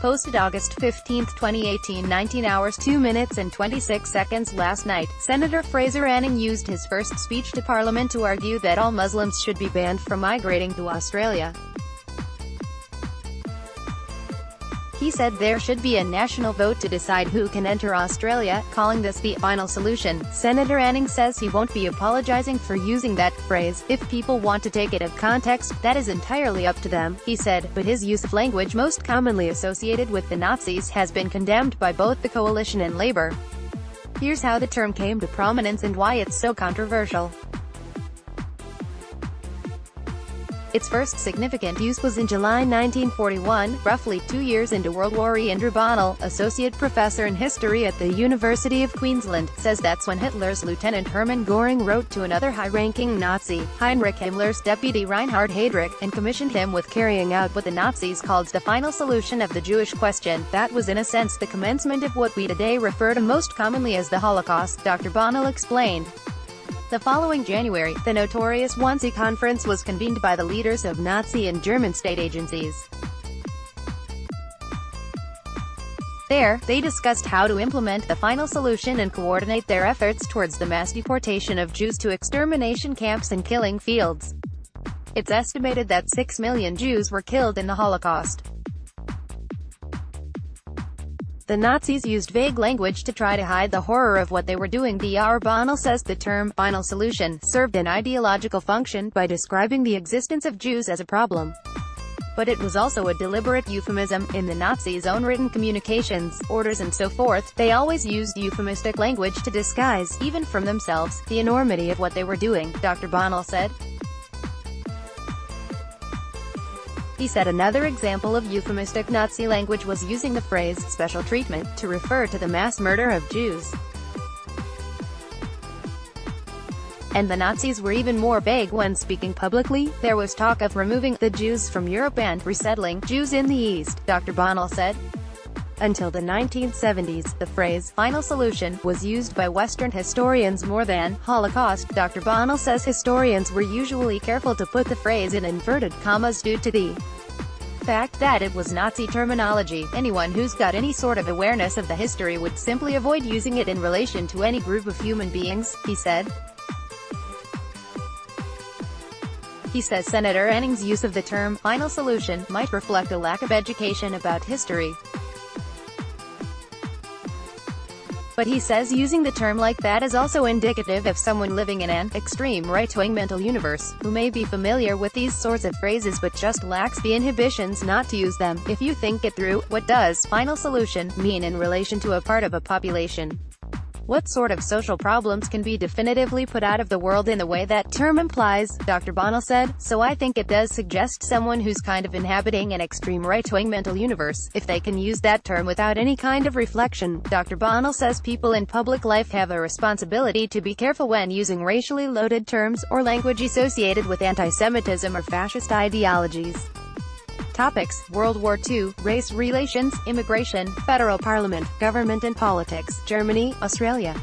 posted August 15, 2018, 19 hours 2 minutes and 26 seconds last night. Senator Fraser Anning used his first speech to Parliament to argue that all Muslims should be banned from migrating to Australia. He said there should be a national vote to decide who can enter Australia, calling this the final solution. Senator Anning says he won't be apologising for using that phrase. If people want to take it out of context, that is entirely up to them, he said, but his use of language most commonly associated with the Nazis has been condemned by both the Coalition and Labour. Here's how the term came to prominence and why it's so controversial. Its first significant use was in July 1941, roughly 2 years into World War I. Andrew Bonnell, associate professor in history at the University of Queensland, says that's when Hitler's Lieutenant Hermann Göring wrote to another high-ranking Nazi, Heinrich Himmler's deputy Reinhard Heydrich, and commissioned him with carrying out what the Nazis called the final solution of the Jewish question. That was in a sense the commencement of what we today refer to most commonly as the Holocaust, Dr. Bonnell explained. The following January, the notorious Wannsee Conference was convened by the leaders of Nazi and German state agencies. There, they discussed how to implement the final solution and coordinate their efforts towards the mass deportation of Jews to extermination camps and killing fields. It's estimated that 6 million Jews were killed in the Holocaust. The Nazis used vague language to try to hide the horror of what they were doing. Dr. Bonnell says the term final solution served an ideological function by describing the existence of Jews as a problem. But it was also a deliberate euphemism. In the Nazis' own written communications, orders and so forth, they always used euphemistic language to disguise, even from themselves, the enormity of what they were doing, Dr. Bonnell said. He said another example of euphemistic Nazi language was using the phrase special treatment to refer to the mass murder of Jews. And the Nazis were even more vague when speaking publicly. There was talk of removing the Jews from Europe and resettling Jews in the East, Dr. Bonnell said. Until the 1970s, the phrase final solution was used by Western historians more than Holocaust. Dr. Bonnell says historians were usually careful to put the phrase in inverted commas due to the fact that it was Nazi terminology. Anyone who's got any sort of awareness of the history would simply avoid using it in relation to any group of human beings, he said. He says Senator Anning's use of the term final solution might reflect a lack of education about history. But he says using the term like that is also indicative of someone living in an extreme right-wing mental universe, who may be familiar with these sorts of phrases but just lacks the inhibitions not to use them. If you think it through, what does final solution mean in relation to a part of a population? What sort of social problems can be definitively put out of the world in the way that term implies, Dr. Bonnell said, so I think it does suggest someone who's kind of inhabiting an extreme right-wing mental universe, if they can use that term without any kind of reflection. Dr. Bonnell says people in public life have a responsibility to be careful when using racially loaded terms, or language associated with anti-Semitism or fascist ideologies. Topics: World War II, race relations, immigration, federal parliament, government and politics, Germany, Australia.